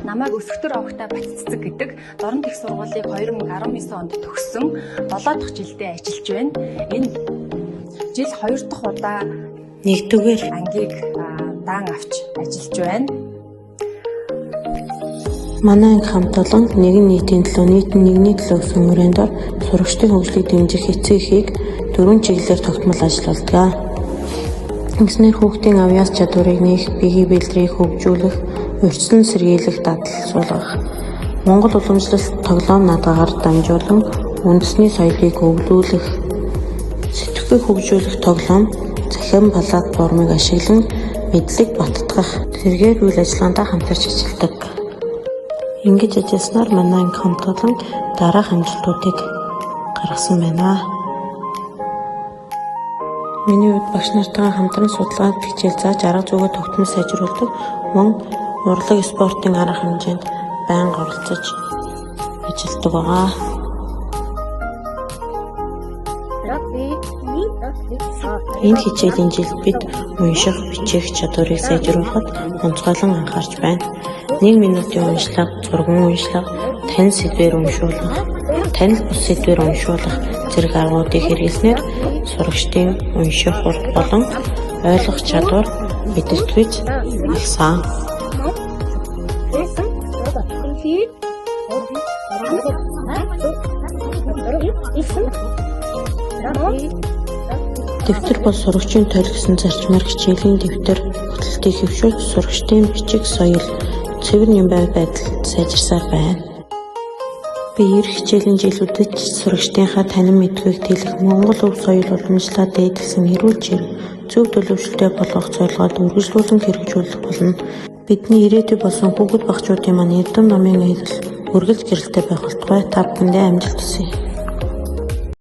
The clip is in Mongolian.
Намайг өсгтөр овогтой Баццэг гэдэг Дорн их сургуулийг 2019 онд төгссөн 7 дахь жилдээ ажиллаж байна. Энэ жил 2 дахь удаа 1-р ангийг даан авч ажиллаж байна. Манай анги хамт олон нэгэн нийтийн төлөө нийтэн нэгний төлөө гэсэн мөрөндөө сурагчдын хөгжлийг дэмжих эцэг эхийг 4 чиглэлээр тогтмол ажилладаг. Ингэснээр хүүхдийн авьяас чадварыг нээх, биеийн бэлтрийг хөгжүүлэх, урьдчилан сэргийлэх, дадал суулгах, Монгол уламжлалт тоглоом наадгаар дамжуулан үндэсний соёлыг өвлүүлэх, сэтгэхүйг хөгжүүлэх тоглоом, захин балаад формыг ашиглан мэдлэг баттгах зэргээр үйл ажиллагаанд хамтарч ажилладаг. Ингэж ажилласнаар манай анги хамт олон дараах амжилтуудыг гаргасан байна. Миний хувьд багш нартайгаа хамтран судалгаанд хичээл зааж арга зүйгээ тогтмол сайжруулдаг, мөн урлаг спортын арга хэмжээнд байнга оролцож ажилладаг байгаа. Энэ хичээлийн жилд бид унших, бичих чадварыг сайжруулахад онцгойлон анхаарч байна. 1 минутын уншлага, зурган уншлага, танил сэдвээр уншуулах, танил бус сэдвээр уншуулах зэрэг аргуудыг хэрэглэснээр сурагчдын унших урт болон ойлгох чадвар мэдэгдэж агсан. Дэвтэр бол сурагчийн тойл гэсэн зарчмаар хичээлийн дэвтэр хөтөлтийг хэвшүүлж сурагчдын бичих соёл, цэвэр нэм байдал сайжирсаар байна. Би эх хичээлийн жилүүдэд сурагчдынхаа танин мэдхүйг тэлэх, Монгол өв соёл уламжлалаа дээдлсэн эрүүл жив, зөв төлөвшөлтэй болгох зорилгоод үргэлжлүүлэн хэрэгжүүлэх болно. Бидний ирээдүй болсон хүүхэд багчуудын маань эрдэм намын аялал үргэлж гэрэлтэй байх болтугай. Та бүхэндээ амжилт хүсье.